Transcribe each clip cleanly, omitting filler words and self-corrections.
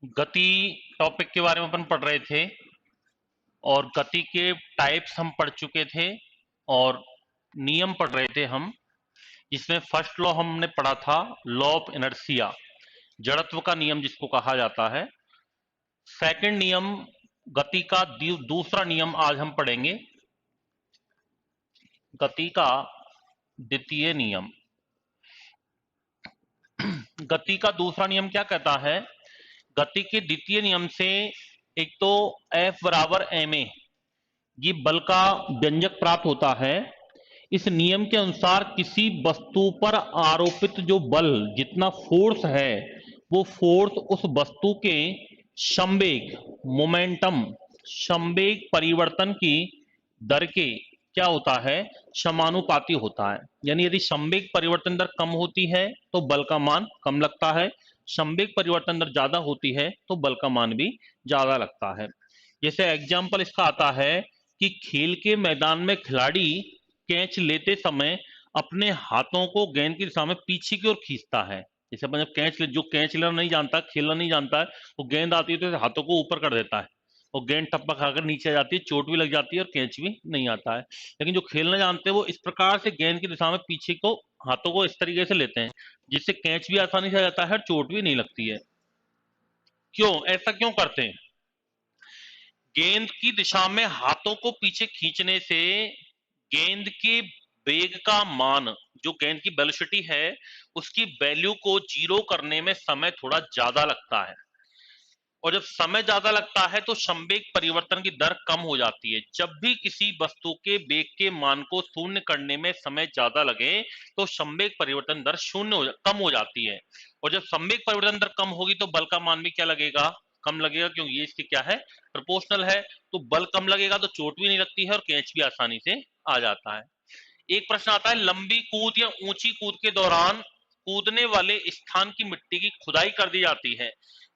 गति टॉपिक के बारे में अपन पढ़ रहे थे और गति के टाइप्स हम पढ़ चुके थे और नियम पढ़ रहे थे हम, जिसमें फर्स्ट लॉ हमने पढ़ा था, लॉ ऑफ इनर्शिया, जड़त्व का नियम जिसको कहा जाता है। सेकंड नियम, गति का दूसरा नियम आज हम पढ़ेंगे, गति का द्वितीय नियम। गति का दूसरा नियम क्या कहता है? गति के द्वितीय नियम से एक तो F बराबर ma, ये बल का व्यंजक प्राप्त होता है। इस नियम के अनुसार किसी वस्तु पर आरोपित जो बल, जितना फोर्स है, वो फोर्स उस वस्तु के संवेग, मोमेंटम, संवेग परिवर्तन की दर के क्या होता है, समानुपाती होता है। यानी यदि संवेग परिवर्तन दर कम होती है तो बल का मान कम लगता है, संवेग परिवर्तन दर ज्यादा होती है तो बल का मान भी ज्यादा लगता है। जैसे एग्जाम्पल इसका आता है कि खेल के मैदान में खिलाड़ी कैच लेते समय अपने हाथों को गेंद की दिशा में पीछे की ओर खींचता है। जैसे अपन जब जो कैच लेना नहीं जानता, खेलना नहीं जानता है, वो गेंद आती है तो हाथों को ऊपर कर देता है और गेंद टप्पा खाकर नीचे आ जाती है, चोट भी लग जाती है और कैच भी नहीं आता है। लेकिन जो खेलना जानते हैं वो इस प्रकार से गेंद की दिशा में पीछे को हाथों को इस तरीके से लेते हैं जिससे कैच भी आसानी से आ जाता है और चोट भी नहीं लगती है। क्यों ऐसा क्यों करते हैं? गेंद की दिशा में हाथों को पीछे खींचने से गेंद के वेग का मान, जो गेंद की वेलोसिटी है, उसकी वैल्यू को जीरो करने में समय थोड़ा ज्यादा लगता है। और जब समय ज्यादा लगता है तो संवेग परिवर्तन की दर कम हो जाती है। जब भी किसी वस्तु के वेग के मान को शून्य करने में समय ज्यादा लगे तो संवेग परिवर्तन दर कम हो जाती है। और जब संवेग परिवर्तन दर कम होगी तो बल का मान भी क्या लगेगा, कम लगेगा, क्योंकि ये इसकी क्या है, प्रोपोर्शनल है। तो बल कम लगेगा तो चोट भी नहीं लगती है और कैच भी आसानी से आ जाता है। एक प्रश्न आता है, लंबी कूद या ऊंची कूद के दौरान कूदने वाले स्थान की मिट्टी की खुदाई कर दी जाती है।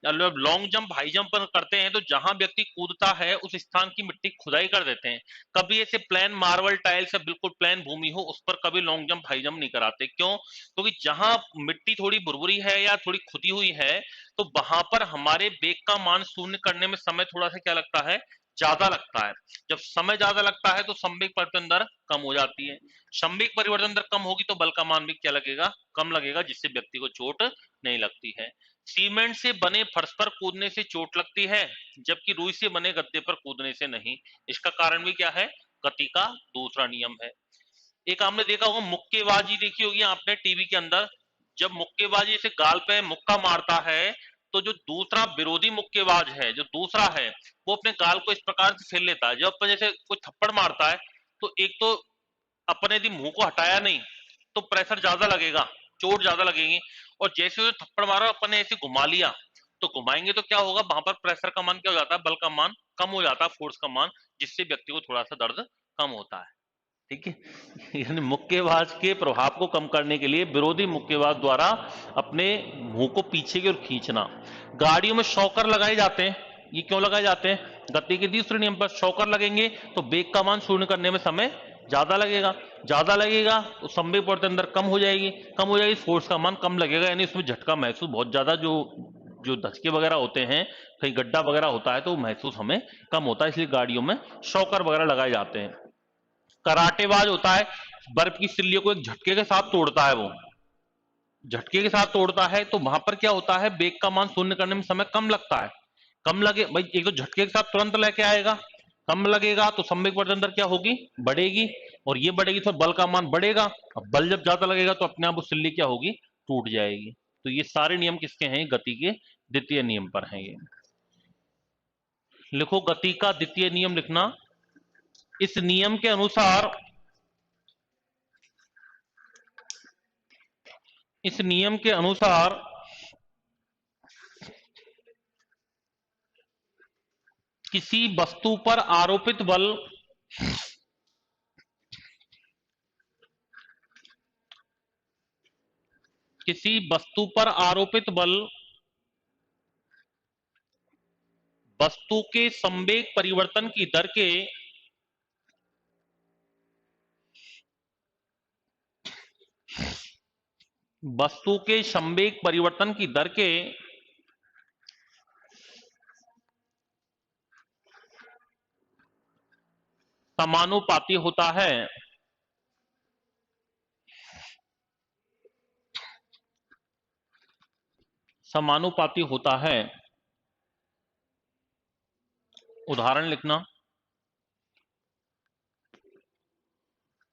लॉन्ग जंप, हाई जंप करते हैं तो जहां व्यक्ति कूदता है उस स्थान की मिट्टी खुदाई कर देते हैं। कभी ऐसे प्लेन मार्बल टाइल से बिल्कुल प्लेन भूमि हो उस पर कभी लॉन्ग जंप, हाई जंप नहीं कराते। क्यों? क्योंकि जहां मिट्टी थोड़ी बुरबुरी है या थोड़ी खुदी हुई है तो वहां पर हमारे वेग का मान शून्य करने में समय थोड़ा सा क्या लगता है, ज्यादा लगता है। जब समय ज्यादा लगता है तो संवेग परिवर्तन दर कम हो जाती है। संवेग परिवर्तन दर कम होगी तो बल का मान भी क्या लगेगा, कम लगेगा, जिससे व्यक्ति को चोट नहीं लगती है। सीमेंट से बने फर्श पर कूदने से चोट लगती है जबकि रुई से बने गद्दे पर कूदने से नहीं। इसका कारण भी क्या है, गति का दूसरा नियम है। एक आपने देखा होगा मुक्केबाजी, देखी होगी आपने टीवी के अंदर। जब मुक्केबाजी से गाल पे मुक्का मारता है तो जो दूसरा विरोधी मुक्केबाज है, जो दूसरा है, वो अपने गाल को इस प्रकार से फेर लेता है। जब अपन जैसे कोई थप्पड़ मारता है तो एक तो अपने यदि मुंह को हटाया नहीं तो प्रेशर ज्यादा लगेगा, चोट ज्यादा लगेगी। और जैसे वो थप्पड़ मारा अपन ने ऐसे घुमा लिया, तो घुमाएंगे तो क्या होगा, वहां पर प्रेशर का मान क्या हो जाता है, बल का मान कम हो जाता है, फोर्स का मान, जिससे व्यक्ति को थोड़ा सा दर्द कम होता है। ठीक है। यानी मुक्केबाज के प्रभाव को कम करने के लिए विरोधी मुक्केबाज द्वारा अपने मुंह को पीछे की ओर खींचना। गाड़ियों में शॉकर लगाए जाते हैं, ये क्यों लगाए जाते हैं? गति के दूसरे नियम पर शॉकर लगेंगे तो वेग का मान शून्य करने में समय ज्यादा लगेगा, ज्यादा लगेगा तो संवेग परिवर्तन दर कम हो जाएगी, कम हो जाएगी, फोर्स का मान कम लगेगा, यानी उसमें झटका महसूस बहुत ज्यादा, जो जो धचके वगैरह होते हैं, कहीं गड्ढा वगैरह होता है तो महसूस हमें कम होता है, इसलिए गाड़ियों में शॉकर वगैरह लगाए जाते हैं। कराटेबाज होता है, बर्फ की सिल्लियों को एक झटके के साथ तोड़ता है, वो झटके के साथ तोड़ता है तो वहां पर क्या होता है, वेग का मान शून्य करने में समय कम लगता है। कम लगे भाई, एक तो झटके के साथ तुरंत लेके आएगा, कम लगेगा तो संवेग वर्धन दर क्या होगी, बढ़ेगी, और ये बढ़ेगी तो बल का मान बढ़ेगा। अब बल जब ज्यादा लगेगा तो अपने आप वो सिल्ली क्या होगी, टूट जाएगी। तो ये सारे नियम किसके हैं, गति के द्वितीय नियम पर हैं ये। लिखो गति का द्वितीय नियम लिखना। इस नियम के अनुसार, इस नियम के अनुसार किसी वस्तु पर आरोपित बल किसी वस्तु पर आरोपित बल वस्तु के संवेग परिवर्तन की दर के वस्तु के संवेग परिवर्तन की दर के समानुपाती होता है। समानुपाती होता है। उदाहरण लिखना।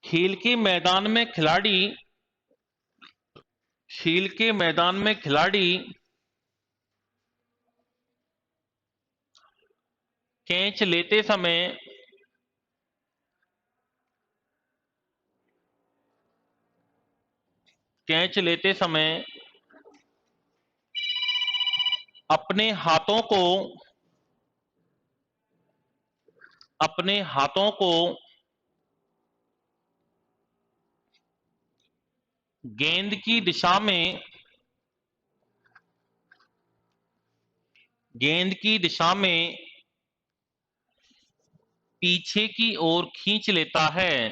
खेल के मैदान में खिलाड़ी खेल के मैदान में खिलाड़ी कैच लेते समय कैच लेते समय अपने हाथों को अपने हाथों को गेंद की दिशा में गेंद की दिशा में पीछे की ओर खींच लेता है।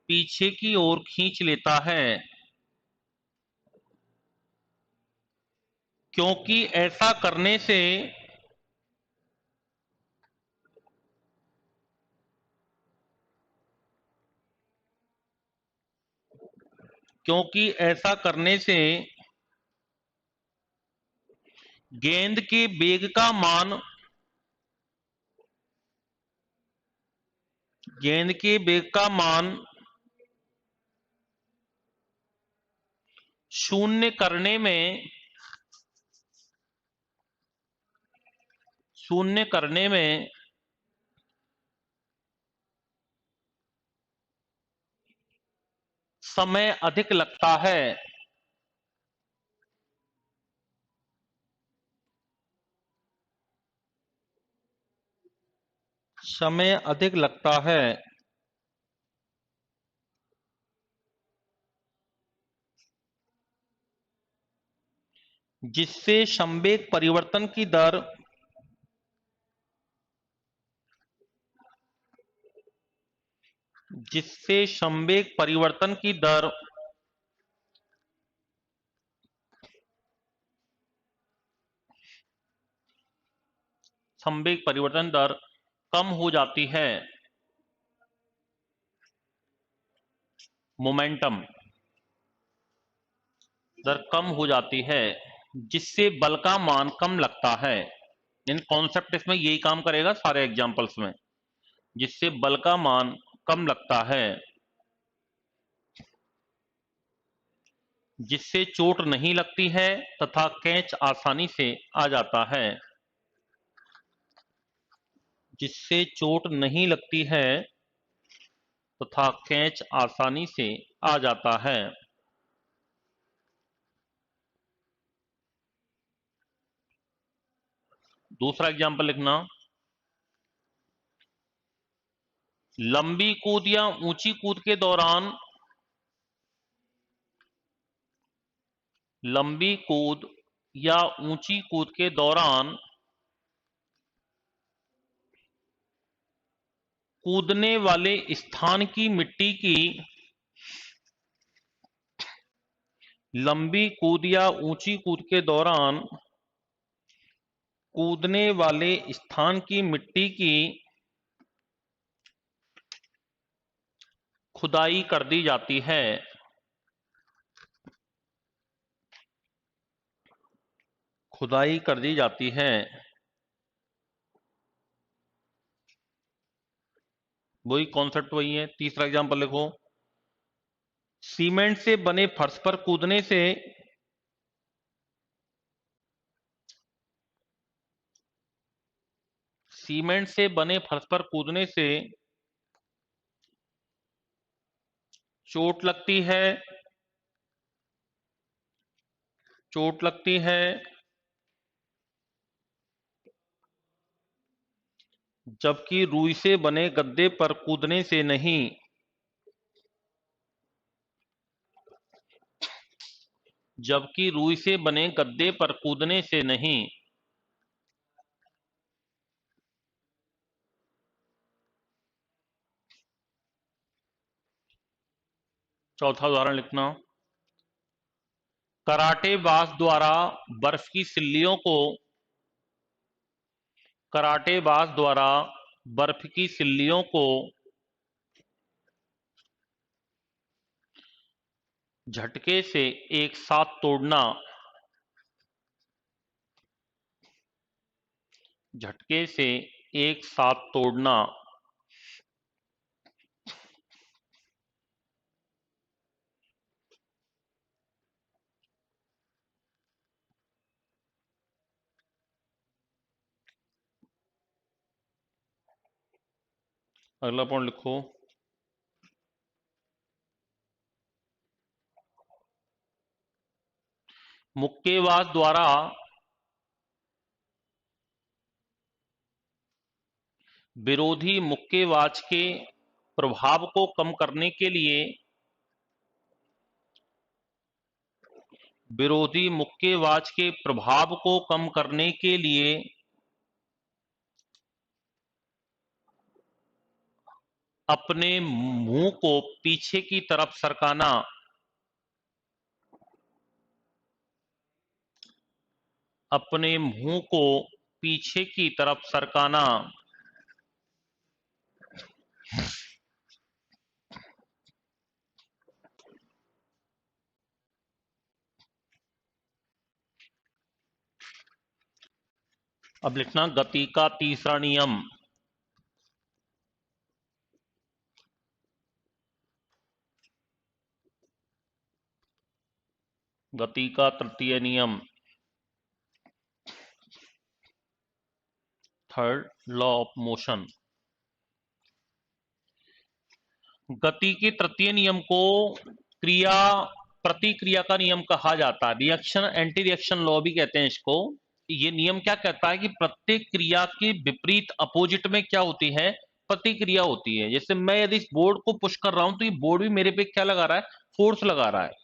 पीछे की ओर खींच लेता है। क्योंकि ऐसा करने से क्योंकि ऐसा करने से गेंद के वेग का मान गेंद के वेग का मान शून्य करने में शून्य करने में समय अधिक लगता है। समय अधिक लगता है। जिससे संवेग परिवर्तन की दर जिससे संवेग परिवर्तन की दर संवेग परिवर्तन दर कम हो जाती है। मोमेंटम दर कम हो जाती है, जिससे बल का मान कम लगता है। इन कॉन्सेप्ट इसमें यही काम करेगा सारे एग्जांपल्स में, जिससे बल का मान कम लगता है, जिससे चोट नहीं लगती है तथा कैच आसानी से आ जाता है। जिससे चोट नहीं लगती है तथा कैच आसानी से आ जाता है। दूसरा एग्जांपल लिखना। लंबी कूद या ऊंची कूद के दौरान लंबी कूद या ऊंची कूद के दौरान कूदने वाले स्थान की मिट्टी की लंबी कूद या ऊंची कूद के दौरान कूदने वाले स्थान की मिट्टी की खुदाई कर दी जाती है। खुदाई कर दी जाती है। वही कॉन्सेप्ट वही है। तीसरा एग्जांपल लिखो। सीमेंट से बने फर्श पर कूदने से सीमेंट से बने फर्श पर कूदने से चोट लगती है। चोट लगती है, जबकि रुई से बने गद्दे पर कूदने से नहीं। जबकि रुई से बने गद्दे पर कूदने से नहीं। चौथा उदाहरण लिखना। कराटेबाज द्वारा बर्फ की सिल्लियों को कराटेबाज द्वारा बर्फ की सिल्लियों को झटके से एक साथ तोड़ना, झटके से एक साथ तोड़ना अगला पॉइंट लिखो। मुक्केबाज द्वारा विरोधी मुक्केबाज के प्रभाव को कम करने के लिए, विरोधी मुक्केबाज के प्रभाव को कम करने के लिए अपने मुंह को पीछे की तरफ सरकाना, अपने मुंह को पीछे की तरफ सरकाना अब लिखना गति का तीसरा नियम। गति का तृतीय नियम, थर्ड लॉ ऑफ मोशन। गति के तृतीय नियम को क्रिया प्रतिक्रिया का नियम कहा जाता है। रिएक्शन एंटी रिएक्शन लॉ भी कहते हैं इसको। ये नियम क्या कहता है कि प्रत्येक क्रिया के विपरीत अपोजिट में क्या होती है, प्रतिक्रिया होती है। जैसे मैं यदि इस बोर्ड को पुश कर रहा हूं तो ये बोर्ड भी मेरे पे क्या लगा रहा है, फोर्स लगा रहा है।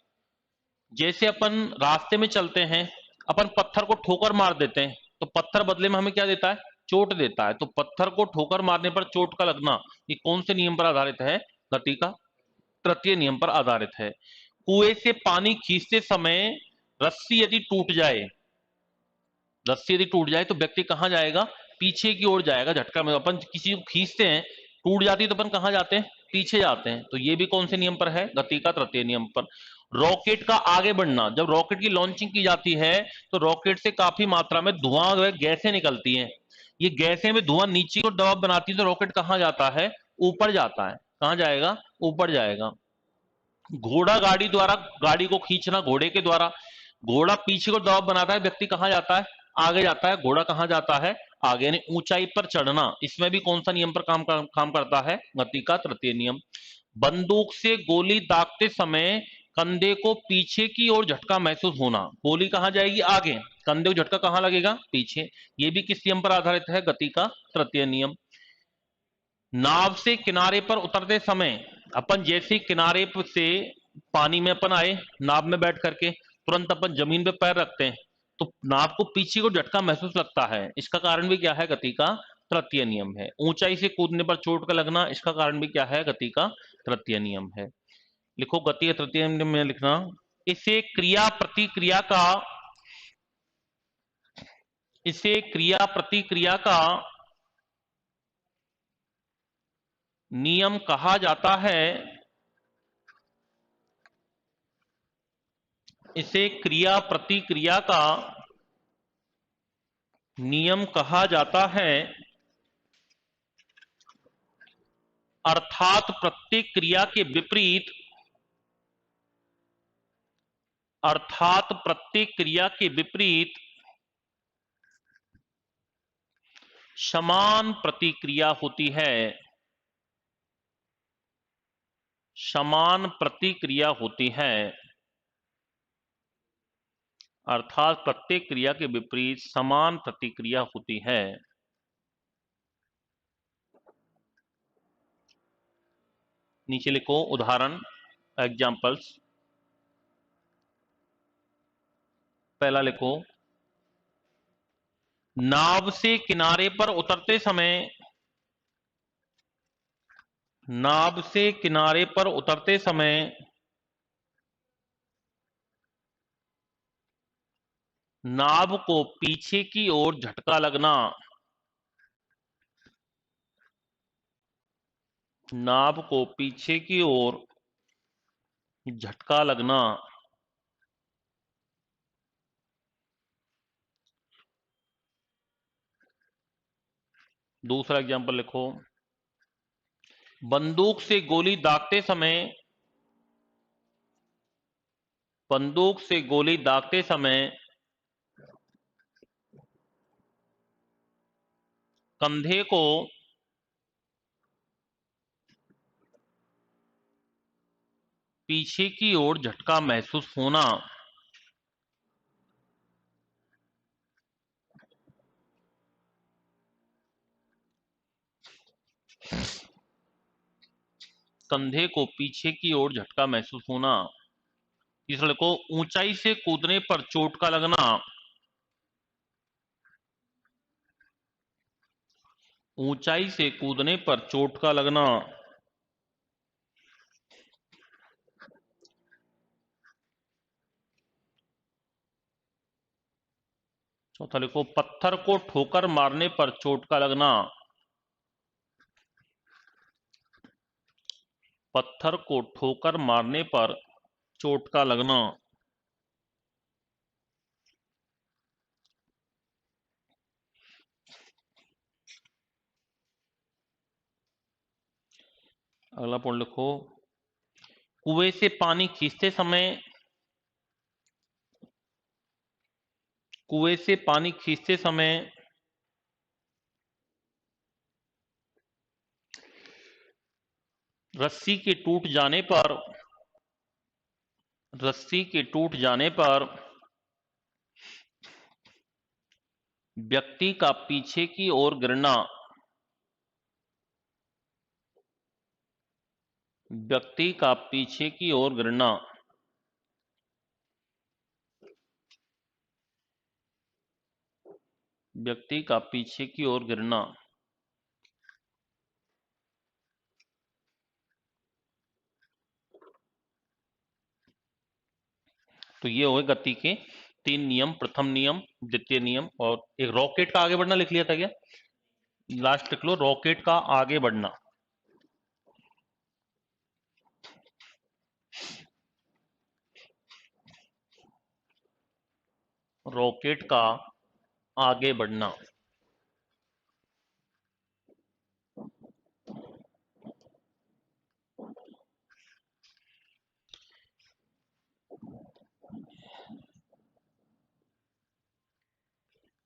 जैसे अपन रास्ते में चलते हैं, अपन पत्थर को ठोकर मार देते हैं तो पत्थर बदले में हमें क्या देता है, चोट देता है। तो पत्थर को ठोकर मारने पर चोट का लगना, ये कौन से नियम पर आधारित है, गति का तृतीय नियम पर आधारित है। कुएं से पानी खींचते समय रस्सी यदि टूट जाए, रस्सी यदि टूट जाए तो व्यक्ति कहां जाएगा, पीछे की ओर जाएगा। झटका में अपन किसी को खींचते हैं, टूट जाती है तो अपन कहां जाते हैं, पीछे जाते हैं। तो ये भी कौन से नियम पर है, गति का तृतीय नियम पर। रॉकेट का आगे बढ़ना, जब रॉकेट की लॉन्चिंग की जाती है तो रॉकेट से काफी मात्रा में धुआं व गैसें निकलती हैं। ये गैसें में धुआं नीचे को दबाव बनाती है तो रॉकेट कहां जाता है, ऊपर जाता है। कहां जाएगा, ऊपर जाएगा। घोड़ा गाड़ी द्वारा गाड़ी को खींचना, घोड़े के द्वारा घोड़ा पीछे को दबाव बनाता है, व्यक्ति कहां जाता है, आगे जाता है। घोड़ा कहां जाता है, आगे। यानी ऊंचाई पर चढ़ना, इसमें भी कौन सा नियम पर काम करता है, गति का तृतीय नियम। बंदूक से गोली दागते समय कंधे को पीछे की ओर झटका महसूस होना, गोली कहां जाएगी, आगे, कंधे को झटका कहां लगेगा, पीछे। ये भी किस नियम पर आधारित है, गति का तृतीय नियम। नाव से किनारे पर उतरते समय, अपन जैसे किनारे से पानी में अपन आए, नाव में बैठ करके तुरंत अपन जमीन पे पैर रखते हैं तो नाव को पीछे को झटका महसूस लगता है। इसका कारण भी क्या है, गति का तृतीय नियम है। ऊंचाई से कूदने पर चोट का लगना, इसका कारण भी क्या है, गति का तृतीय नियम है। लिखो गति का तृतीय नियम में लिखना, इसे क्रिया प्रतिक्रिया का, इसे क्रिया प्रतिक्रिया का नियम कहा जाता है, इसे क्रिया प्रतिक्रिया का नियम कहा जाता है। अर्थात प्रत्येक क्रिया के विपरीत, अर्थात प्रत्येक क्रिया के विपरीत समान प्रतिक्रिया होती है, समान प्रतिक्रिया होती है। अर्थात प्रत्येक क्रिया के विपरीत समान प्रतिक्रिया होती है। नीचे लिखो उदाहरण, एग्जाम्पल्स। पहला लिखो, नाव से किनारे पर उतरते समय, नाव से किनारे पर उतरते समय नाव को पीछे की ओर झटका लगना, नाभ को पीछे की ओर झटका लगना। दूसरा एग्जांपल लिखो। बंदूक से गोली दागते समय, बंदूक से गोली दागते समय कंधे को पीछे की ओर झटका महसूस होना। कंधे को पीछे की ओर झटका महसूस होना। तीसरा लिखो, ऊंचाई से कूदने पर चोट का लगना। ऊंचाई से कूदने पर चोट का लगना। चौथा लिखो, पत्थर को ठोकर मारने पर चोट का लगना। पत्थर को ठोकर मारने पर चोट का लगना। अगला पॉइंट लिखो, कुएं से पानी खींचते समय, कुएं से पानी खींचते समय रस्सी के टूट जाने पर, रस्सी के टूट जाने पर व्यक्ति का पीछे की ओर गिरना। व्यक्ति का पीछे की ओर गिरना। व्यक्ति का पीछे की ओर गिरना। तो ये हो गए गति के तीन नियम। प्रथम नियम, द्वितीय नियम, और एक रॉकेट का आगे बढ़ना लिख लिया था क्या? लास्ट लिख लो, रॉकेट का आगे बढ़ना। रॉकेट का आगे बढ़ना।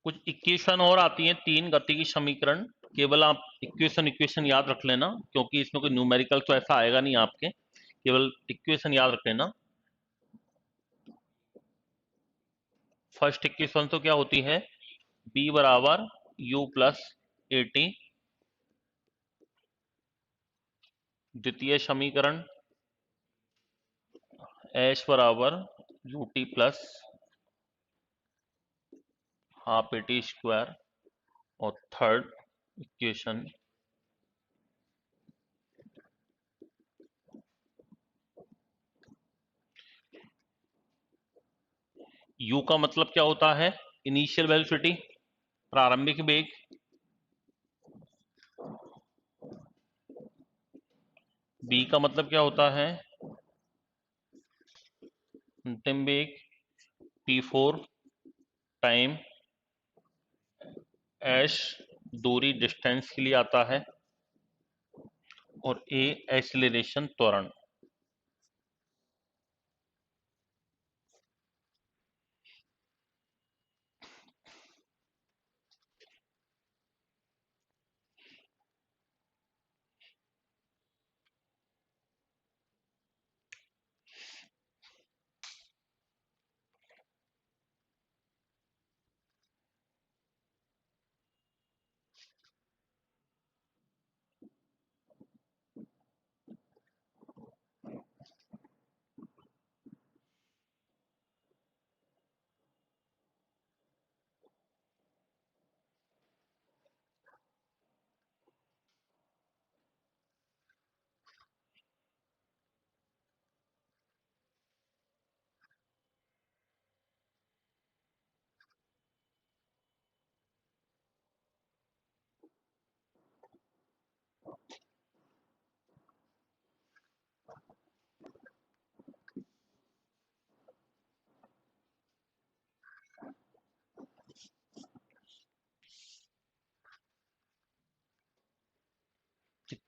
कुछ इक्वेशन और आती हैं, तीन गति की समीकरण। केवल आप इक्वेशन इक्वेशन याद रख लेना, क्योंकि इसमें कोई न्यूमेरिकल तो ऐसा आएगा नहीं आपके, केवल इक्वेशन याद रख लेना। फर्स्ट इक्वेशन तो क्या होती है? b बराबर u प्लस ए टी। द्वितीय समीकरण h बराबर U T plus half A T square. और थर्ड इक्वेशन u का मतलब क्या होता है? इनिशियल वेलोसिटी, प्रारंभिक वेग। b का मतलब क्या होता है? अंतिम वेग। t4 टाइम एस दूरी, डिस्टेंस के लिए आता है। और ए एक्सीलरेशन, त्वरण।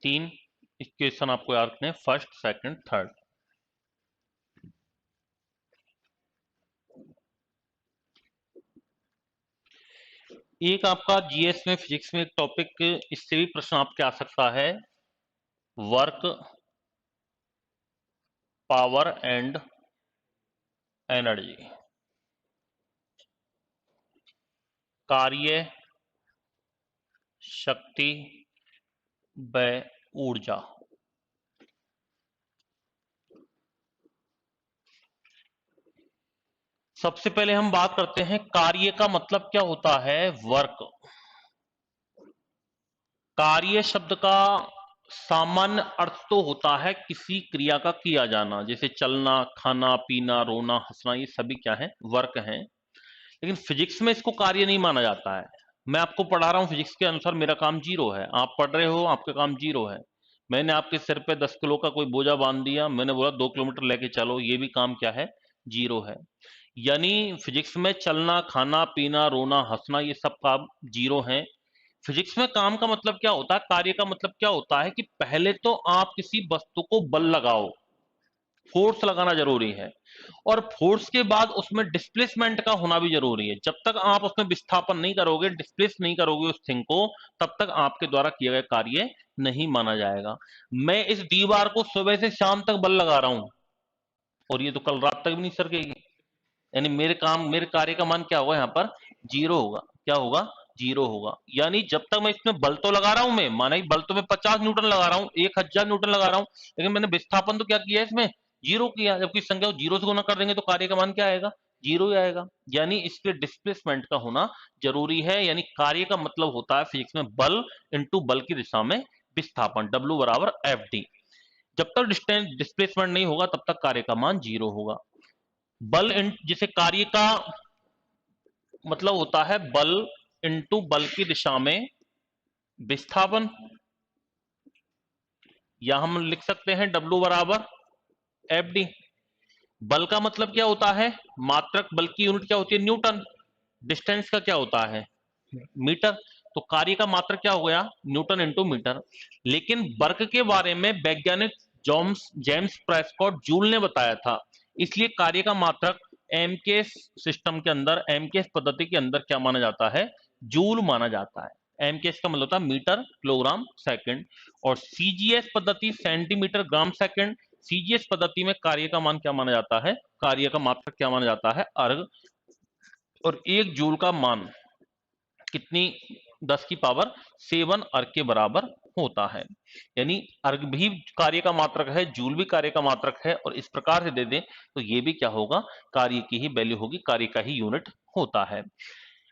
3 इक्वेशन आपको याद रखने, फर्स्ट सेकंड थर्ड। एक आपका जीएस में फिजिक्स में एक टॉपिक इससे भी प्रश्न आपके आ सकता है, वर्क पावर एंड एनर्जी, कार्य शक्ति व ऊर्जा। सबसे पहले हम बात करते हैं कार्य का मतलब क्या होता है, वर्क। कार्य शब्द का सामान्य अर्थ तो होता है किसी क्रिया का किया जाना, जैसे चलना, खाना पीना, रोना हंसना, ये सभी क्या है, वर्क हैं। लेकिन फिजिक्स में इसको कार्य नहीं माना जाता है। मैं आपको पढ़ा रहा हूं फिजिक्स के अनुसार, मेरा काम जीरो है, आप पढ़ रहे हो आपका काम जीरो है। मैंने आपके सिर पे 10 किलो का कोई बोझा बांध दिया, मैंने बोला 2 किलोमीटर लेके चलो, ये भी काम क्या है, जीरो है। यानी फिजिक्स में चलना, खाना पीना, रोना हंसना, ये सब काम जीरो है। फिजिक्स में काम का मतलब क्या होता है, कार्य का मतलब क्या होता है कि पहले तो आप किसी वस्तु को बल लगाओ, फोर्स लगाना जरूरी है, और फोर्स के बाद उसमें डिस्प्लेसमेंट का होना भी जरूरी है। जब तक आप उसमें विस्थापन नहीं करोगे, डिस्प्लेस नहीं करोगे उस थिंग को, तब तक आपके द्वारा किया गया कार्य नहीं माना जाएगा। मैं इस दीवार को सुबह से शाम तक बल लगा रहा हूं, और ये तो कल रात तक भी नहीं सरकेगी, यानी मेरे कार्य का मान क्या होगा, यहाँ पर जीरो होगा। क्या होगा, जीरो होगा। यानी जब तक मैं इसमें बल तो लगा रहा हूं, मैं माना बल तो मैं 50 न्यूटन लगा रहा हूं, 1000 न्यूटन लगा रहा हूं, लेकिन मैंने विस्थापन तो क्या किया है इसमें, जीरो किया। जबकि संख्या को जीरो से गुना कर देंगे तो कार्य का मान क्या आएगा, जीरो ही आएगा। यानी इसके डिस्प्लेसमेंट का होना जरूरी है। यानी कार्य का मतलब होता है फिजिक्स में बल इंटू बल की दिशा में विस्थापन, W बराबर FD। जब तक डिस्टेंस डिस्प्लेसमेंट नहीं होगा तब तक कार्य का मान जीरो होगा। बल जिसे कार्य का मतलब होता है बल इंटू बल की दिशा में विस्थापन, या हम लिख सकते हैं W बराबर FD। बल का मतलब क्या होता है, मात्रक बल की यूनिट क्या होती है, न्यूटन। डिस्टेंस का क्या होता है, मीटर। तो कार्य का मात्रक क्या हो गया, न्यूटन इंटू मीटर। लेकिन वर्क के बारे में वैज्ञानिक जेम्स प्रेस्कॉट जूल ने बताया था, इसलिए कार्य का मात्रक एमकेएस सिस्टम के अंदर, एमकेएस पद्धति के अंदर क्या माना जाता है, जूल माना जाता है। एमकेएस का मतलब होता है मीटर किलोग्राम सेकंड, और सीजीएस पद्धति सेंटीमीटर ग्राम सेकंड। सीजीएस पद्धति में कार्य का मान क्या माना जाता है, कार्य का मात्रक क्या माना जाता है, अर्ग। और 1 जूल का मान कितनी, 10 की पावर 7 अर्ग के बराबर होता है। यानी अर्ग भी कार्य का मात्रक है, जूल भी कार्य का मात्रक है, और इस प्रकार से दे दें तो ये भी क्या होगा, कार्य की ही वैल्यू होगी, कार्य का ही यूनिट होता है।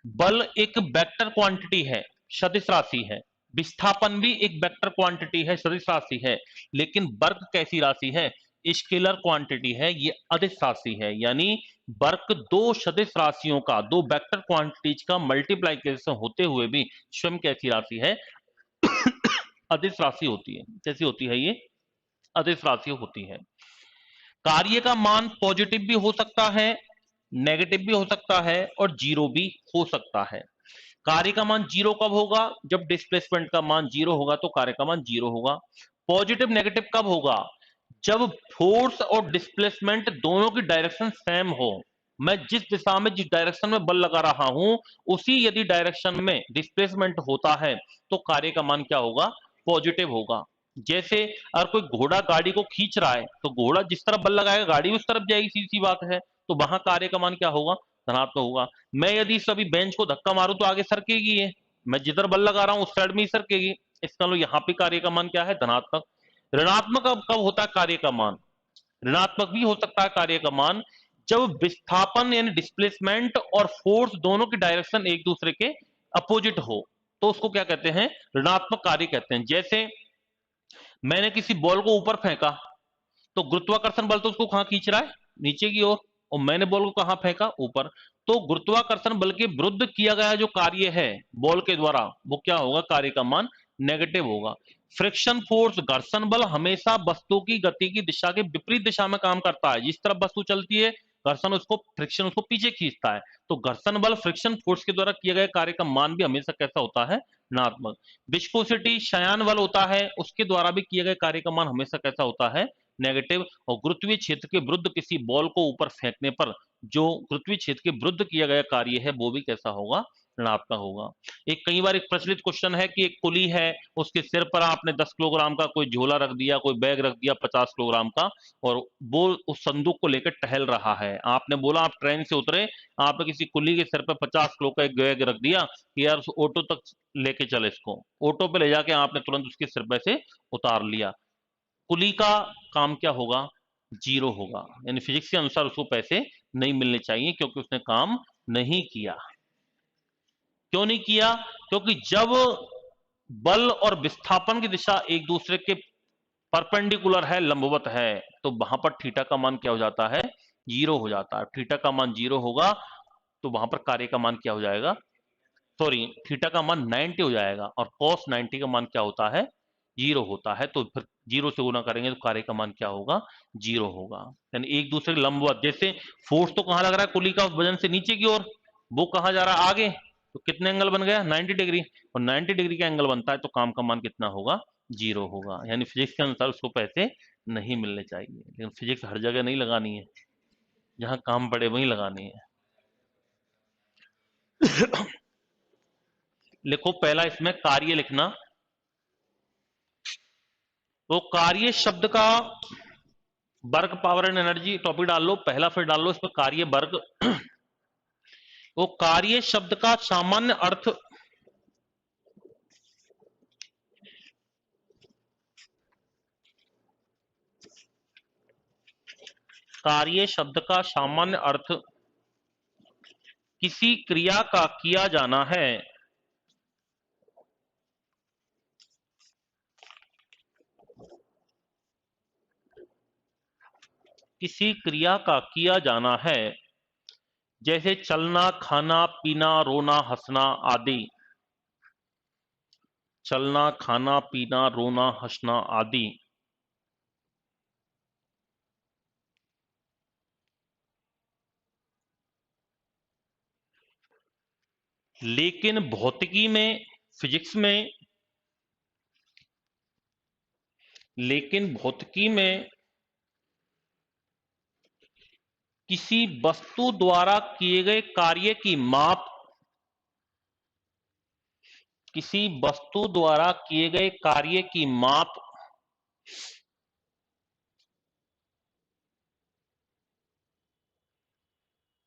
बल एक वेक्टर क्वांटिटी है, सदिश राशि है। विस्थापन भी एक वेक्टर क्वांटिटी है, सदिश राशि है। लेकिन वर्क कैसी राशि है, स्केलर क्वांटिटी है, ये अदिश राशि है। यानी वर्क दो सदिश राशियों का, दो वेक्टर क्वांटिटीज का मल्टीप्लाइकेशन होते हुए भी स्वयं कैसी राशि है, अदिश राशि होती है। कैसी होती है ये, अदिश राशि होती है। कार्य का मान पॉजिटिव भी हो सकता है, नेगेटिव भी हो सकता है, और जीरो भी हो सकता है। कार्य का मान जीरो कब होगा, जब डिस्प्लेसमेंट का मान जीरो होगा तो कार्य का मान जीरो होगा। पॉजिटिव नेगेटिव कब होगा, जब फोर्स और डिस्प्लेसमेंट दोनों की डायरेक्शन सेम हो। मैं जिस दिशा में, जिस डायरेक्शन में बल लगा रहा हूं, उसी यदि डायरेक्शन में डिस्प्लेसमेंट होता है तो कार्य का मान क्या होगा, पॉजिटिव होगा। जैसे अगर कोई घोड़ा गाड़ी को खींच रहा है तो घोड़ा जिस तरफ बल लगाएगा गाड़ी उस तरफ जाएगी, सीधी सी बात है। तो वहां कार्य का मान क्या होगा, धनात्मक होगा। मैं यदि सभी बेंच को धक्का मारूं तो आगे सरकेगी है, मैं जिधर बल लगा रहा हूं उस साइड में ही सरकेगी। इसका मतलब यहां पे कार्य का मान क्या है, धनात्मक। ऋणात्मक कब कब होता है कार्य का मान, ऋणात्मक भी हो सकता है कार्य का मान, जब विस्थापन यानी डिस्प्लेसमेंट और फोर्स दोनों की डायरेक्शन एक दूसरे के अपोजिट हो, तो उसको क्या कहते हैं, ऋणात्मक कार्य कहते हैं। जैसे मैंने किसी बॉल को ऊपर फेंका, तो गुरुत्वाकर्षण बल तो उसको कहां खींच रहा है, नीचे की ओर, और मैंने बॉल को कहां फेंका, ऊपर। तो गुरुत्वाकर्षण बल के विरुद्ध किया गया जो कार्य है बॉल के द्वारा, वो क्या होगा, कार्य का मान नेगेटिव होगा। फ्रिक्शन फोर्स, घर्षण बल हमेशा वस्तु की गति की दिशा के विपरीत दिशा में काम करता है। जिस तरफ वस्तु चलती है, घर्षण उसको, फ्रिक्शन उसको पीछे खींचता है। तो घर्षण बल फ्रिक्शन फोर्स के द्वारा किए गए कार्य का मान भी हमेशा कैसा होता है, ऋणात्मक। विस्कोसिटी शयान बल होता है, उसके द्वारा भी किए गए कार्य का मान हमेशा कैसा होता है, नेगेटिव। और गुरुत्वीय क्षेत्र के विरुद्ध किसी बॉल को ऊपर फेंकने पर जो गुरुत्वीय क्षेत्र के विरुद्ध किया गया कार्य है वो भी कैसा होगा, ऋणात्मक होगा। एक कई बार एक प्रचलित क्वेश्चन है कि एक कुली है, उसके सिर पर आपने 10 किलोग्राम का कोई झोला रख दिया, कोई बैग रख दिया 50 किलोग्राम का, और वो उस संदूक को लेकर टहल रहा है। आपने बोला, आप ट्रेन से उतरे, आपने किसी कुली के सिर पर 50 किलो का एक बैग रख दिया कि यार उस ऑटो तक लेके चल इसको। ऑटो पे ले जाके आपने तुरंत उसके सिर पे से उतार लिया। कुली का काम क्या होगा, जीरो होगा। यानी फिजिक्स के अनुसार उसको पैसे नहीं मिलने चाहिए क्योंकि उसने काम नहीं किया। क्यों नहीं किया, क्योंकि जब बल और विस्थापन की दिशा एक दूसरे के परपेंडिकुलर है, लंबवत है, तो वहां पर थीटा का मान क्या हो जाता है, जीरो हो जाता है। थीटा का मान जीरो होगा तो वहां पर कार्य का मान क्या हो जाएगा, सॉरी, थीटा का मान 90 हो जाएगा, और cos 90 का मान क्या होता है, जीरो होता है। तो फिर जीरो से गुना करेंगे तो कार्य का मान क्या होगा, जीरो होगा। यानी एक दूसरे के लंबवत, जैसे फोर्स तो कहां लग रहा है कुली का वजन से नीचे की ओर, वो कहां जा रहा है, आगे। तो कितने एंगल बन गया, 90 डिग्री, और 90 डिग्री का एंगल बनता है तो काम का मान कितना होगा, जीरो होगा। यानी फिजिक्स के अनुसार उसको पैसे नहीं मिलने चाहिए। लेकिन फिजिक्स हर जगह नहीं लगानी है, जहां काम पड़े वहीं लगानी है। लिखो पहला इसमें कार्य लिखना। तो कार्य शब्द का work, power and energy topic डाल लो पहला, फिर डाल लो इसमें कार्य वर्ग। तो कार्य शब्द का सामान्य अर्थ, कार्य शब्द का सामान्य अर्थ किसी क्रिया का किया जाना है, किसी क्रिया का किया जाना है, जैसे चलना, खाना, पीना, रोना, हंसना आदि। चलना, खाना, पीना, रोना, हंसना आदि। लेकिन भौतिकी में, फिजिक्स में, लेकिन भौतिकी में किसी वस्तु द्वारा किए गए कार्य की माप, किसी वस्तु द्वारा किए गए कार्य की माप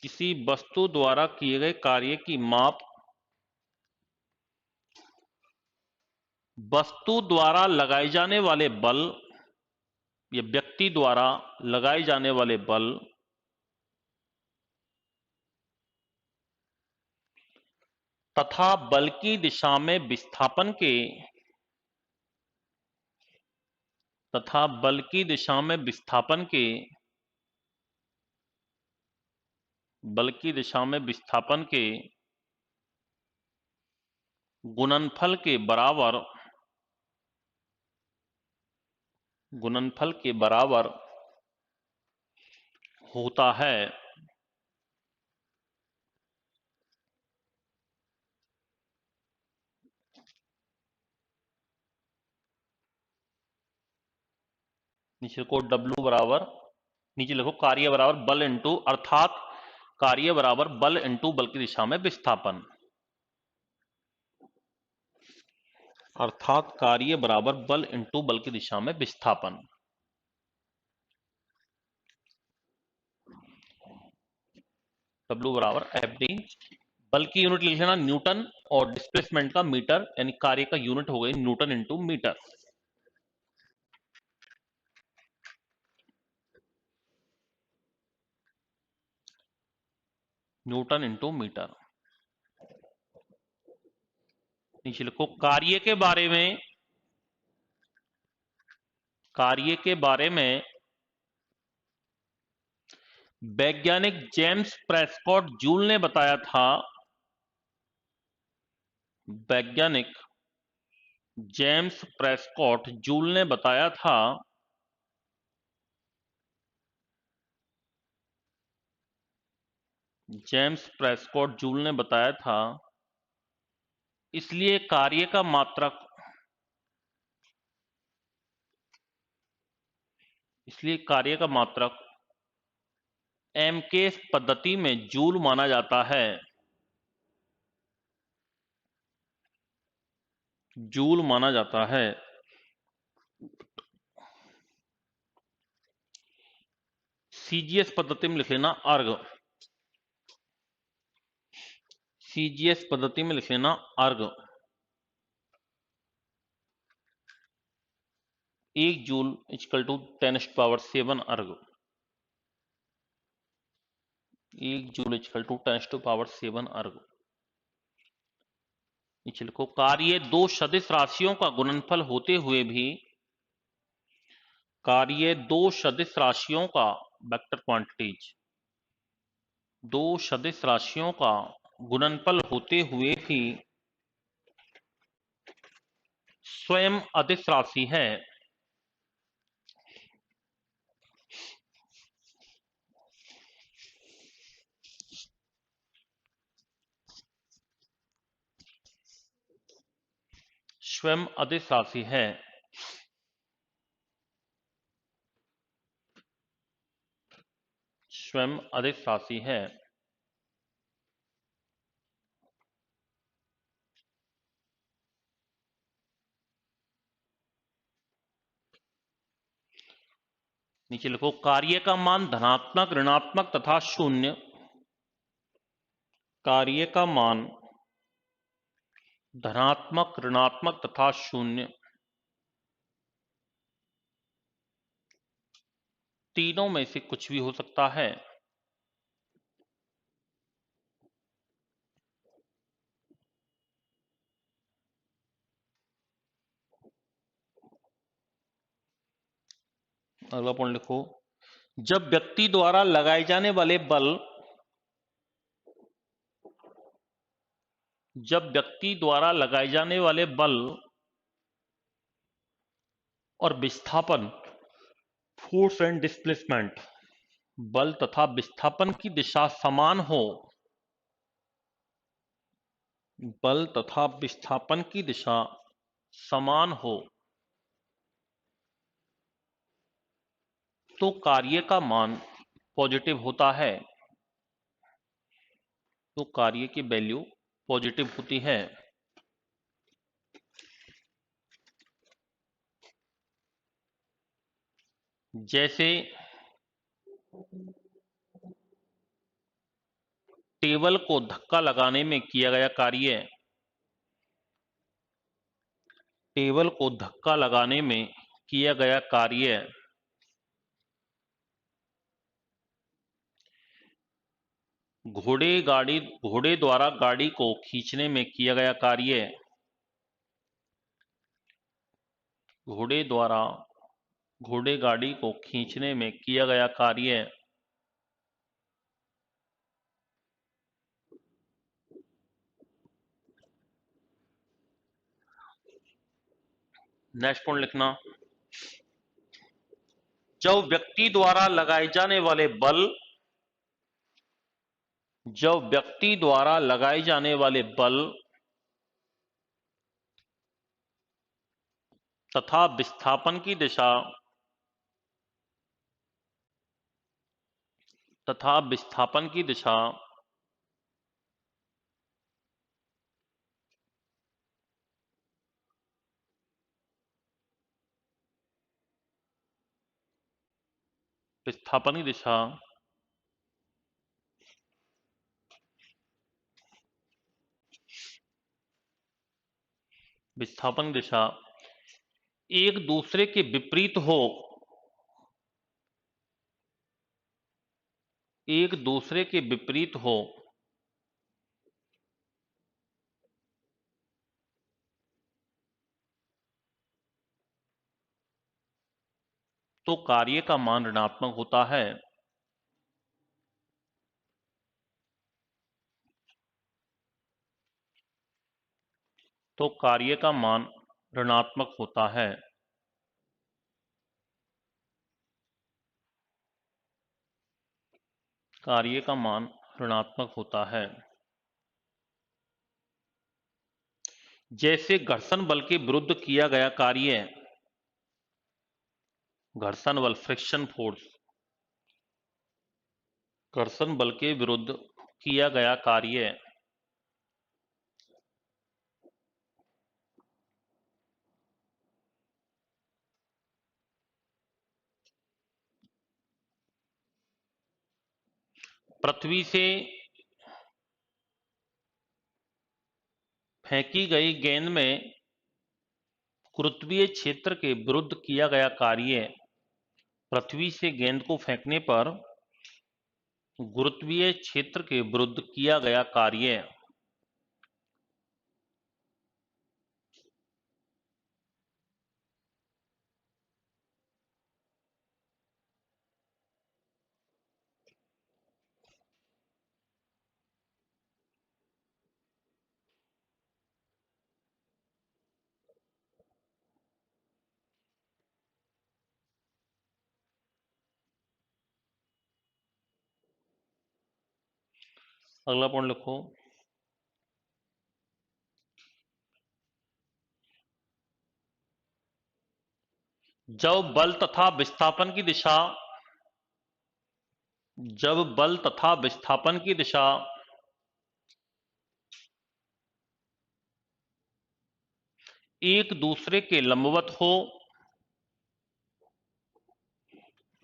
किसी वस्तु द्वारा किए गए कार्य की माप वस्तु द्वारा लगाए जाने वाले बल या व्यक्ति द्वारा लगाए जाने वाले बल तथा बल की दिशा में विस्थापन के, तथा बल की दिशा में विस्थापन के, बल की दिशा में विस्थापन के गुणनफल के बराबर, गुणनफल के बराबर होता है। नीचे को W बराबर, नीचे लिखो कार्य बराबर बल इंटू, अर्थात कार्य बराबर बल इंटू बल की दिशा में विस्थापन, अर्थात कार्य बराबर बल इंटू बल की दिशा में विस्थापन। W बराबर FD, बल की यूनिट लिख लेना न्यूटन, और डिस्प्लेसमेंट का मीटर, यानी कार्य का यूनिट हो गई newton into metre. Newton into metre. नीचे लिखो कार्य के बारे में, कार्य के बारे में वैज्ञानिक जेम्स प्रेस्कॉट जूल ने बताया था, वैज्ञानिक जेम्स प्रेस्कॉट जूल ने बताया था जेम्स प्रेस्कॉट जूल ने बताया था इसलिए कार्य का मात्रक m के पद्धति में जूल माना जाता है। जूल माना जाता है। सीजीएस पद्धति में लिख लेना अर्ग। सीजीएस पद्धति में लिख लेना अर्ग। 1 जूल इक्वल टू 10⁻7 अर्ग। 1 जूल इक्वल टू 10⁻7 अर्ग। नीचे लिखो, कार्य दो सदिश राशियों का गुणनफल होते हुए भी, कार्य दो सदिश राशियों का वेक्टर क्वांटिटीज, दो सदिश राशियों का गुणनफल होते हुए भी स्वयं अदिश राशि है। स्वयं अदिश राशि है। स्वयं अदिश राशि है। नीचे लिखो, कार्य का मान धनात्मक, ऋणात्मक तथा शून्य, कार्य का मान धनात्मक, ऋणात्मक तथा शून्य तीनों में से कुछ भी हो सकता है। अगला पॉइंट लिखो, जब व्यक्ति द्वारा लगाए जाने वाले बल, जब व्यक्ति द्वारा लगाए जाने वाले बल और विस्थापन, फोर्स एंड डिस्प्लेसमेंट, बल तथा विस्थापन की दिशा समान हो, बल तथा विस्थापन की दिशा समान हो, तो कार्य का मान पॉजिटिव होता है। तो कार्य की वैल्यू पॉजिटिव होती है। जैसे टेबल को धक्का लगाने में किया गया कार्य, टेबल को धक्का लगाने में किया गया कार्य घोड़े द्वारा गाड़ी को खींचने में किया गया कार्य, घोड़े गाड़ी को खींचने में किया गया कार्य नेक्स्ट पॉइंट लिखना, जब व्यक्ति द्वारा लगाए जाने वाले बल, जब व्यक्ति द्वारा लगाए जाने वाले बल तथा विस्थापन की दिशा, तथा विस्थापन की दिशा विस्थापन की दिशा विस्थापन की दिशा एक दूसरे के विपरीत हो, एक दूसरे के विपरीत हो, तो कार्य का मान ऋणात्मक होता है। तो कार्य का मान ऋणात्मक होता है। कार्य का मान ऋणात्मक होता है। जैसे घर्षण बल के विरुद्ध किया गया कार्य, घर्षण बल फ्रिक्शन फोर्स, घर्षण बल के विरुद्ध किया गया कार्य पृथ्वी से फेंकी गई गेंद में गुरुत्वीय क्षेत्र के विरुद्ध किया गया कार्य, पृथ्वी से गेंद को फेंकने पर गुरुत्वीय क्षेत्र के विरुद्ध किया गया कार्य। अगला पॉइंट लिखो, जब बल तथा विस्थापन की दिशा, जब बल तथा विस्थापन की दिशा एक दूसरे के लंबवत हो,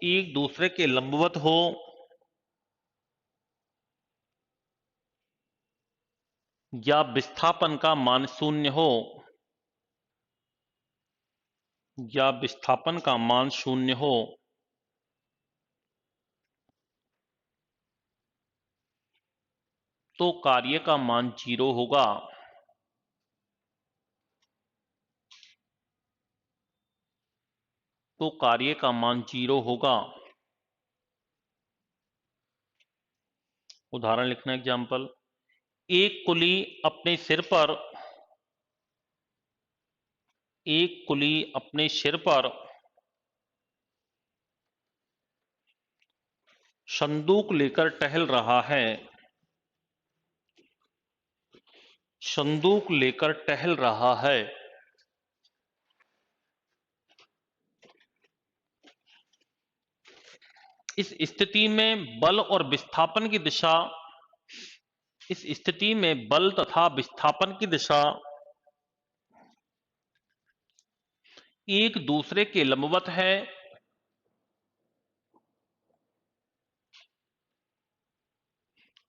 एक दूसरे के लंबवत हो, या विस्थापन का मान शून्य हो, या विस्थापन का मान शून्य हो, तो कार्य का मान 0 होगा। तो कार्य का मान 0 होगा। उदाहरण लिखना, एग्जाम्पल, एक कुली अपने सिर पर, एक कुली अपने सिर पर संदूक लेकर टहल रहा है, संदूक लेकर टहल रहा है। इस स्थिति में बल और विस्थापन की दिशा, इस स्थिति में बल तथा विस्थापन की दिशा एक दूसरे के लंबवत है,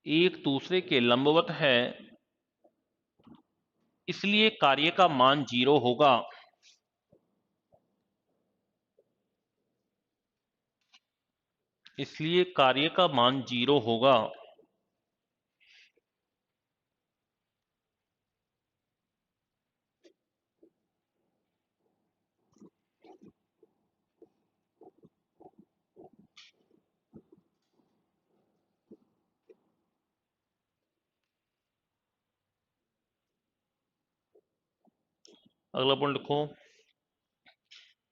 एक दूसरे के लंबवत है, इसलिए कार्य का मान 0 होगा। इसलिए कार्य का मान 0 होगा। अगला पॉइंट लिखो,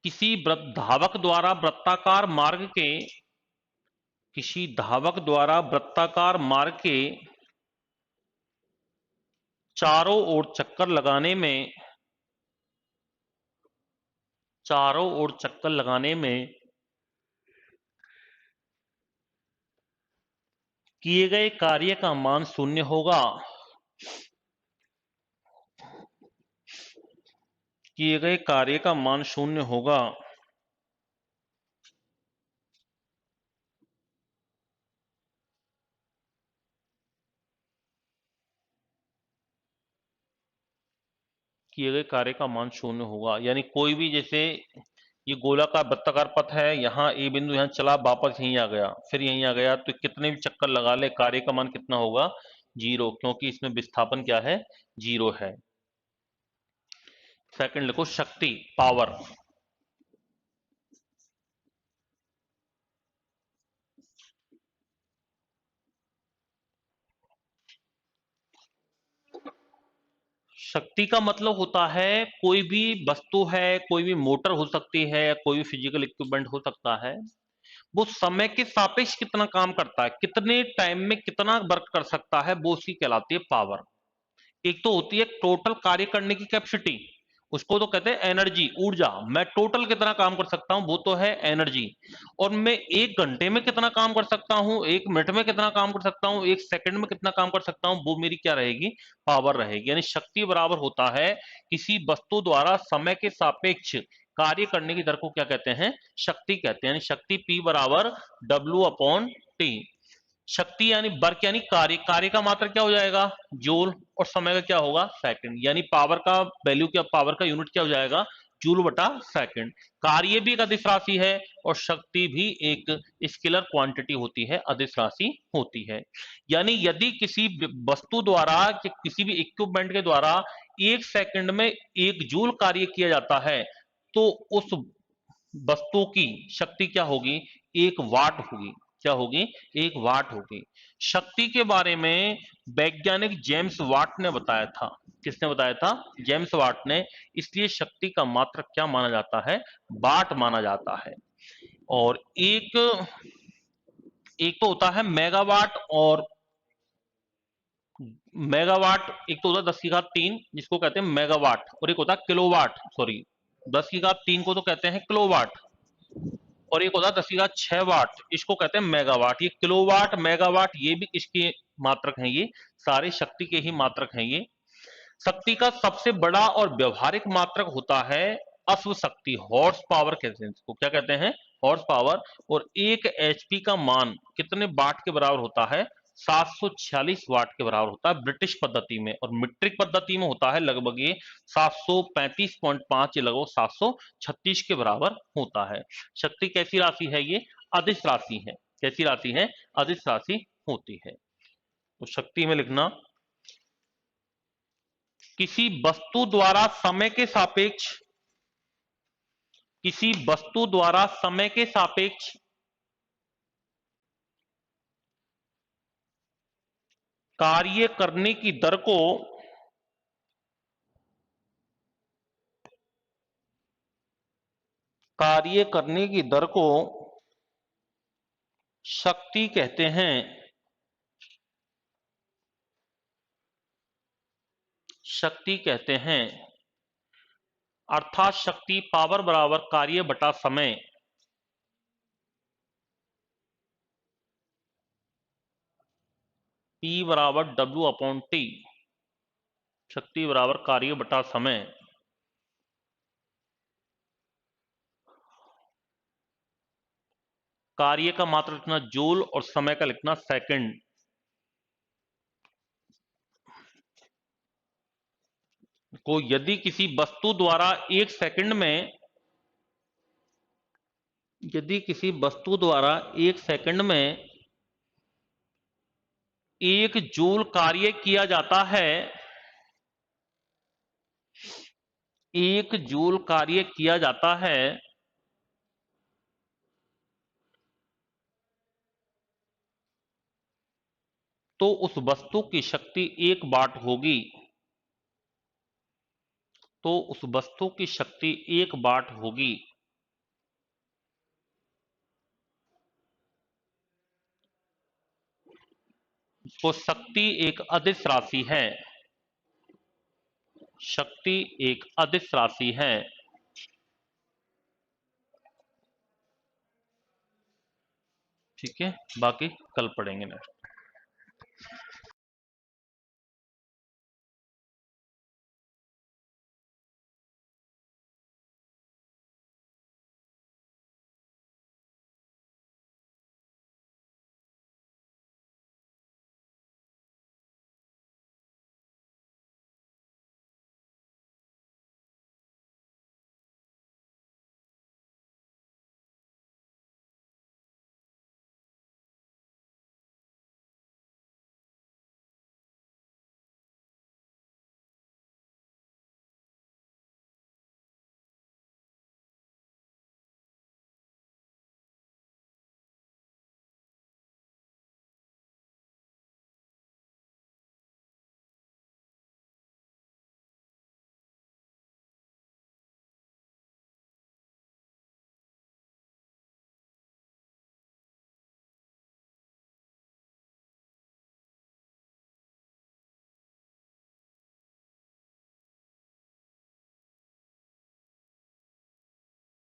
किसी धावक द्वारा वृत्ताकार मार्ग के, किसी धावक द्वारा वृत्ताकार मार्ग के चारों ओर चक्कर लगाने में, चारों ओर चक्कर लगाने में किए गए कार्य का मान 0 होगा। किए गए कार्य का मान 0 होगा। किए गए कार्य का मान 0 होगा, यानी कोई भी, जैसे ये गोलाकार वृत्ताकार पथ है, यहाँ ए बिंदु यहाँ चला, वापस यहीं आ गया, फिर यहीं आ गया, तो कितने भी चक्कर लगा ले कार्य का मान कितना होगा? 0, क्योंकि इसमें विस्थापन क्या है? 0 है। सेकंड लिखो, शक्ति, पावर। शक्ति का मतलब होता है कोई भी वस्तु है, कोई भी मोटर हो सकती है, या कोई भी फिजिकल इक्विपमेंट हो सकता है, वो समय के सापेक्ष कितना काम करता है, कितने टाइम में कितना वर्क कर सकता है, वो उसकी कहलाती है पावर। एक तो होती है टोटल कार्य करने की कैपेसिटी, उसको तो कहते हैं एनर्जी, ऊर्जा। मैं टोटल कितना काम कर सकता हूं वो तो है एनर्जी। और मैं एक घंटे में कितना काम कर सकता हूं, एक मिनट में कितना काम कर सकता हूं, एक सेकंड में कितना काम कर सकता हूं, वो मेरी क्या रहेगी, पावर रहेगी। यानी शक्ति बराबर होता है किसी वस्तु द्वारा समय के सापेक्ष कार्य करने की दर को क्या कहते हैं, शक्ति कहते हैं। यानी शक्ति P बराबर W/T। शक्ति यानी वर्क यानी कार्य, कार्य का मात्रक क्या हो जाएगा, जूल, और समय का क्या होगा, सेकंड। यानी पावर का वैल्यू क्या, पावर का यूनिट क्या हो जाएगा, जूल बटा सेकंड। कार्य भी एक अदिश राशि है और शक्ति भी एक स्केलर क्वांटिटी होती है, अदिश राशि होती है। यानी यदि किसी वस्तु द्वारा किसी भी इक्विपमेंट के द्वारा एक सेकंड में एक जूल कार्य किया जाता है तो उस वस्तु की शक्ति क्या होगी, एक वाट होगी। क्या होगी, एक वाट होगी। शक्ति के बारे में वैज्ञानिक जेम्स वाट ने बताया था। किसने बताया था, जेम्स वाट ने। इसलिए शक्ति का मात्रक क्या माना जाता है, वाट माना जाता है। और एक एक तो होता है मेगावाट, और मेगावाट एक तो होता है 10⁻³ जिसको कहते हैं मेगावाट, और एक होता है किलोवाट, सॉरी 10⁻³ को तो कहते हैं किलोवाट, और एक होता है 10⁻6 वाट, इसको कहते हैं मेगावाट। ये किलोवाट मेगावाट ये भी किसके मात्रक हैं, ये सारे शक्ति के ही मात्रक हैं। ये शक्ति का सबसे बड़ा और व्यवहारिक मात्रक होता है अश्व शक्ति, हॉर्स पावर कहते हैं इसको। क्या कहते हैं, हॉर्स पावर। और एक एचपी का मान कितने वाट के बराबर होता है, 746 वाट के बराबर होता है ब्रिटिश पद्धति में। और मीट्रिक पद्धति में होता है लगभग ये 735.5 या लगभग 736 के बराबर होता है। शक्ति कैसी राशि है, ये अदिश राशि है। कैसी राशि है, अदिश राशि होती है। तो शक्ति में लिखना, किसी वस्तु द्वारा समय के सापेक्ष, किसी वस्तु द्वारा समय के सापेक्ष कार्य करने की दर को कार्य करने की दर को शक्ति कहते हैं। शक्ति कहते हैं, अर्थात शक्ति पावर बराबर कार्य बटा समय। P बराबर W/T, शक्ति बराबर कार्य बटा समय। कार्य का मात्रक लिखना जूल और समय का लिखना सेकंड। को यदि किसी वस्तु द्वारा एक सेकंड में, यदि किसी वस्तु द्वारा एक सेकंड में एक जूल कार्य किया जाता है, एक जूल कार्य किया जाता है, तो उस वस्तु की शक्ति 1 वाट होगी। तो उस वस्तु की शक्ति 1 वाट होगी। तो शक्ति एक अदिश राशि है। शक्ति एक अदिश राशि है। ठीक है, बाकी कल पढ़ेंगे नेक्स्ट।